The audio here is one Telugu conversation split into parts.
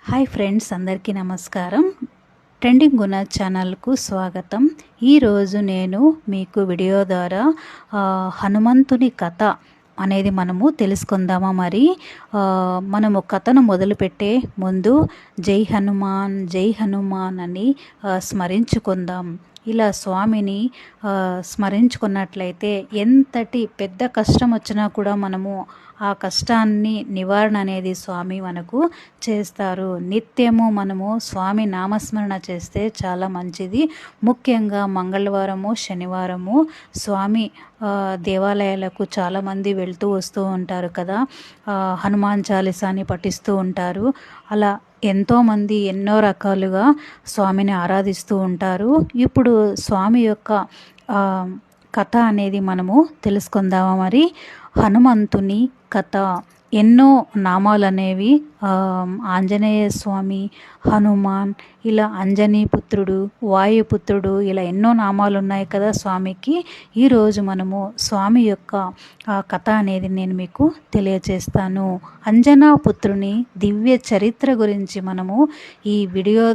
హాయ్ ఫ్రెండ్స్, అందరికీ నమస్కారం. ట్రెండింగ్ గుణ ఛానల్కు స్వాగతం. ఈరోజు నేను మీకు వీడియో ద్వారా హనుమంతుని కథ అనేది మనము తెలుసుకుందామా. మరి మనము కథను మొదలుపెట్టే ముందు జై హనుమాన్ జై హనుమాన్ అని స్మరించుకుందాం. ఇలా స్వామిని స్మరించుకున్నట్లయితే ఎంతటి పెద్ద కష్టం వచ్చినా కూడా మనము ఆ కష్టాన్ని నివారణ అనేది స్వామి మనకు చేస్తారు. నిత్యము మనము స్వామి నామస్మరణ చేస్తే చాలా మంచిది. ముఖ్యంగా మంగళవారము, శనివారము స్వామి దేవాలయాలకు చాలామంది వెళ్తూ వస్తూ ఉంటారు కదా. హనుమాన్ చాలీసాని పఠిస్తూ ఉంటారు. అలా ఎంతోమంది ఎన్నో రకాలుగా స్వామిని ఆరాధిస్తూ ఉంటారు. ఇప్పుడు స్వామి యొక్క కథ అనేది మనము తెలుసుకుందామా. మరి హనుమంతుని కథ. ఎన్నో నామాలు అనేవి ఆంజనేయ స్వామి, హనుమాన్, ఇలా అంజనీపుత్రుడు, వాయుపుత్రుడు, ఇలా ఎన్నో నామాలు ఉన్నాయి కదా స్వామికి. ఈరోజు మనము స్వామి యొక్క కథ అనేది నేను మీకు తెలియచేస్తాను. అంజనాపుత్రుని దివ్య చరిత్ర గురించి మనము ఈ వీడియో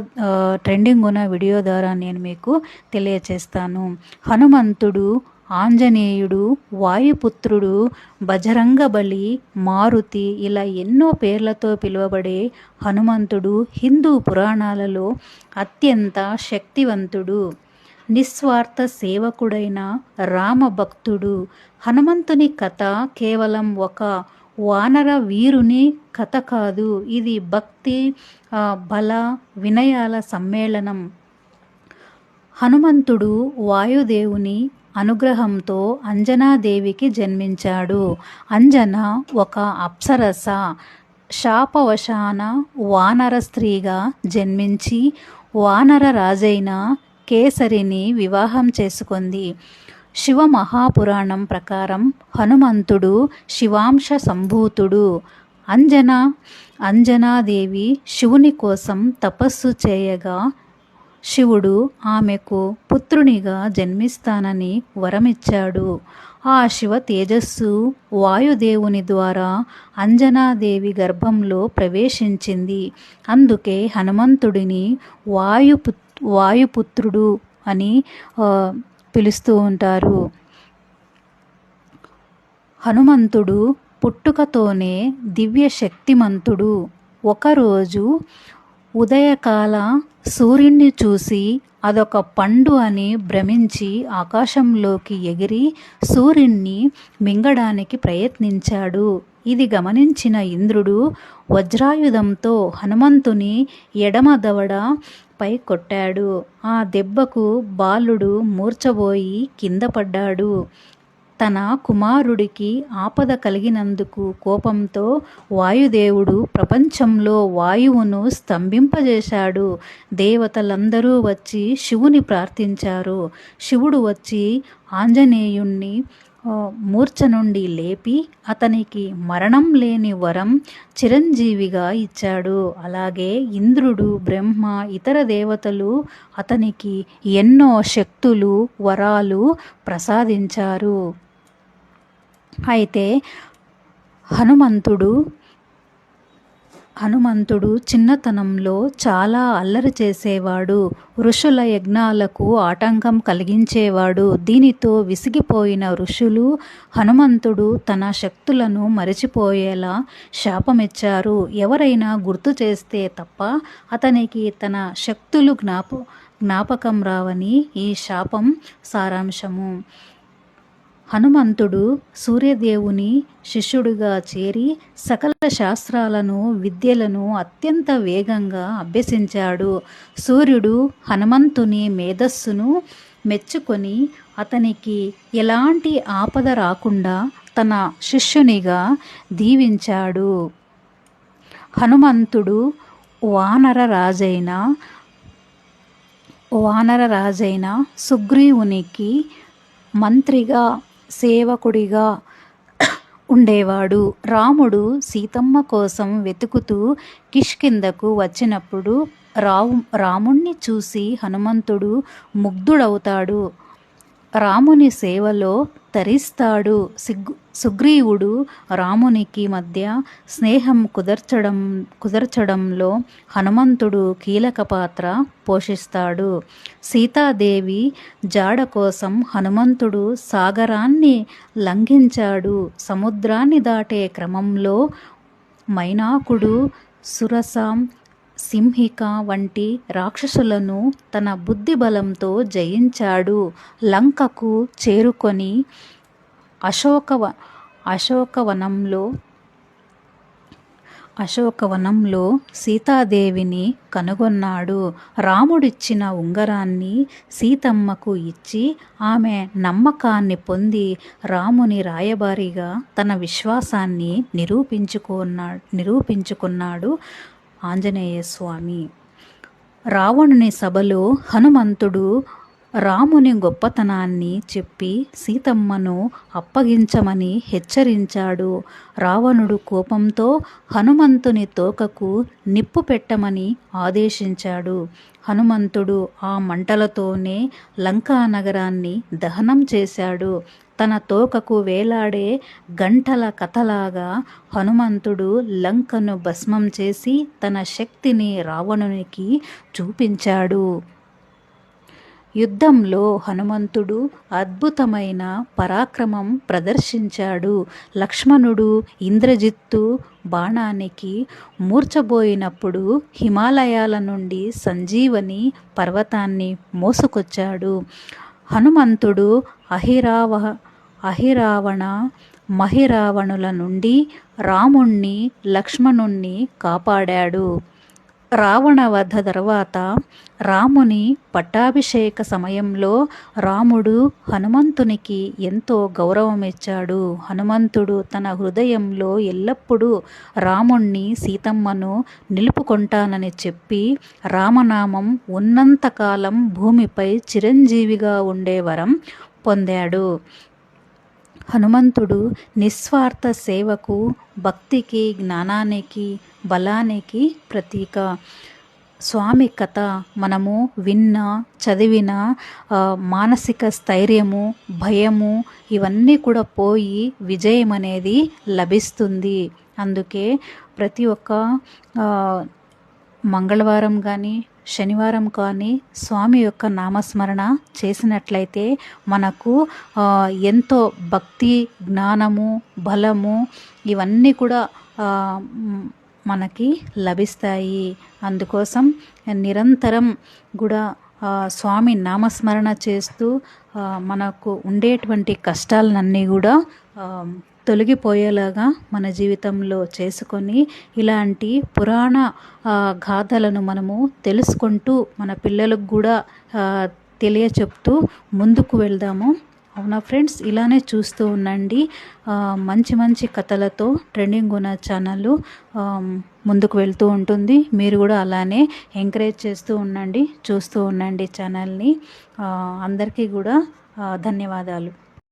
ట్రెండింగ్ ఉన్న వీడియో ద్వారా నేను మీకు తెలియచేస్తాను. హనుమంతుడు, ఆంజనేయుడు, వాయుపుత్రుడు, బజరంగబలి, మారుతి, ఇలా ఎన్నో పేర్లతో పిలువబడే హనుమంతుడు హిందూ పురాణాలలో అత్యంత శక్తివంతుడు, నిస్వార్థ సేవకుడైన రామభక్తుడు. హనుమంతుని కథ కేవలం ఒక వానర వీరుని కథ కాదు. ఇది భక్తి, బల, వినయాల సమ్మేళనం. హనుమంతుడు వాయుదేవుని అనుగ్రహంతో అంజనాదేవికి జన్మించాడు. అంజన ఒక అప్సరస. శాపవశాన వానర స్త్రీగా జన్మించి వానర రాజైన కేసరిని వివాహం చేసుకుంది. శివ మహాపురాణం ప్రకారం హనుమంతుడు శివాంశ సంభూతుడు. అంజనాదేవి శివుని కోసం తపస్సు చేయగా శివుడు ఆమెకు పుత్రునిగా జన్మిస్తానని వరమిచ్చాడు. ఆ శివ తేజస్సు వాయుదేవుని ద్వారా అంజనాదేవి గర్భంలో ప్రవేశించింది. అందుకే హనుమంతుడిని వాయుపుత్రుడు అని పిలుస్తూ ఉంటారు. హనుమంతుడు పుట్టుకతోనే దివ్య శక్తిమంతుడు. ఒకరోజు ఉదయకాల సూర్యుడిని చూసి అదొక పండు అని భ్రమించి ఆకాశంలోకి ఎగిరి సూర్యుడిని మింగడానికి ప్రయత్నించాడు. ఇది గమనించిన ఇంద్రుడు వజ్రాయుధంతో హనుమంతుని ఎడమ దవడ పై కొట్టాడు. ఆ దెబ్బకు బాలుడు మూర్ఛబోయి కింద పడ్డాడు. తన కుమారుడికి ఆపద కలిగినందుకు కోపంతో వాయుదేవుడు ప్రపంచంలో వాయువును స్తంభింపజేశాడు. దేవతలందరూ వచ్చి శివుని ప్రార్థించారు. శివుడు వచ్చి ఆంజనేయుణ్ణి మూర్ఛ నుండి లేపి అతనికి మరణం లేని వరం చిరంజీవిగా ఇచ్చాడు. అలాగే ఇంద్రుడు, బ్రహ్మ, ఇతర దేవతలు అతనికి ఎన్నో శక్తులు, వరాలు ప్రసాదించారు. అయితే హనుమంతుడు చిన్నతనంలో చాలా అల్లరి చేసేవాడు. ఋషుల యజ్ఞాలకు ఆటంకం కలిగించేవాడు. దీనితో విసిగిపోయిన ఋషులు హనుమంతుడు తన శక్తులను మరిచిపోయేలా శాపమిచ్చారు. ఎవరైనా గుర్తు చేస్తే తప్ప అతనికి తన శక్తులు జ్ఞాపకం రావని ఈ శాపం సారాంశము. హనుమంతుడు సూర్యదేవుని శిష్యుడిగా చేరి సకల శాస్త్రాలను, విద్యలను అత్యంత వేగంగా అభ్యసించాడు. సూర్యుడు హనుమంతుని మేధస్సును మెచ్చుకొని అతనికి ఎలాంటి ఆపద రాకుండా తన శిష్యునిగా దీవించాడు. హనుమంతుడు వానర రాజైన సుగ్రీవునికి మంత్రిగా, సేవకుడిగా ఉండేవాడు. రాముడు సీతమ్మ కోసం వెతుకుతూ కిష్కింధకు వచ్చినప్పుడు రాముణ్ణి చూసి హనుమంతుడు ముగ్ధుడవుతాడు. రాముని సేవలో తరిస్తాడు. సుగ్రీవుడు రామునికి మధ్య స్నేహం కుదర్చడంలో హనుమంతుడు కీలక పాత్ర పోషిస్తాడు. సీతాదేవి జాడ కోసం హనుమంతుడు సాగరాన్ని లంఘించాడు. సముద్రాన్ని దాటే క్రమంలో మైనాకుడు, సురసాం, సింహిక వంటి రాక్షసులను తన బుద్ధి బలంతో జయించాడు. లంకకు చేరుకొని అశోకవనంలో సీతాదేవిని కనుగొన్నాడు. రాముడిచ్చిన ఉంగరాన్ని సీతమ్మకు ఇచ్చి ఆమె నమ్మకాన్ని పొంది రాముని రాయబారిగా తన విశ్వాసాన్ని నిరూపించుకున్నాడు ఆంజనేయ స్వామి. రావణుని సభలో హనుమంతుడు రాముని గొప్పతనాన్ని చెప్పి సీతమ్మను అప్పగించమని హెచ్చరించాడు. రావణుడు కోపంతో హనుమంతుని తోకకు నిప్పు పెట్టమని ఆదేశించాడు. హనుమంతుడు ఆ మంటలతోనే లంకా నగరాన్ని దహనం చేశాడు. తన తోకకు వేలాడే గంటల కథలాగా హనుమంతుడు లంకను భస్మం చేసి తన శక్తిని రావణునికి చూపించాడు. యుద్ధంలో హనుమంతుడు అద్భుతమైన పరాక్రమం ప్రదర్శించాడు. లక్ష్మణుడు ఇంద్రజిత్తు బాణానికి మూర్ఛబోయినప్పుడు హిమాలయాల నుండి సంజీవని పర్వతాన్ని మోసుకొచ్చాడు. హనుమంతుడు అహిరావణ మహిరావణుల నుండి రాముణ్ణి లక్ష్మణుణ్ణి కాపాడాడు. రావణ వధ తర్వాత రాముని పట్టాభిషేక సమయంలో రాముడు హనుమంతునికి ఎంతో గౌరవమిచ్చాడు. హనుమంతుడు తన హృదయంలో ఎల్లప్పుడూ రాముణ్ణి సీతమ్మను నిలుపుకుంటానని చెప్పి రామనామం ఉన్నంతకాలం భూమిపై చిరంజీవిగా ఉండే వరం పొందాడు. హనుమంతుడు నిస్వార్థ సేవకు, భక్తికి, జ్ఞానానికి, బలానికి ప్రతీక. స్వామి కథ మనము విన్నా, చదివిన మానసిక స్థైర్యము, భయము ఇవన్నీ కూడా పోయి విజయం అనేది లభిస్తుంది. అందుకే ప్రతి ఒక్క మంగళవారం కానీ శనివారం కానీ స్వామి యొక్క నామస్మరణ చేసినట్లయితే మనకు ఎంతో భక్తి, జ్ఞానము, బలము ఇవన్నీ కూడా మనకి లభిస్తాయి. అందుకోసం నిరంతరం కూడా స్వామి నామస్మరణ చేస్తూ మనకు ఉండేటువంటి కష్టాలన్నీ కూడా తొలగిపోయేలాగా మన జీవితంలో చేసుకొని ఇలాంటి పురాణ గాథలను మనము తెలుసుకుంటూ మన పిల్లలకు కూడా తెలియచెప్తూ ముందుకు వెళ్దాము. అవునా ఫ్రెండ్స్, ఇలానే చూస్తూ ఉండండి. మంచి మంచి కథలతో ట్రెండింగ్ గుణ ఛానల్ ముందుకు వెళ్తూ ఉంటుంది. మీరు కూడా అలానే ఎంకరేజ్ చేస్తూ ఉండండి, చూస్తూ ఉండండి ఛానల్ని. అందరికీ కూడా ధన్యవాదాలు.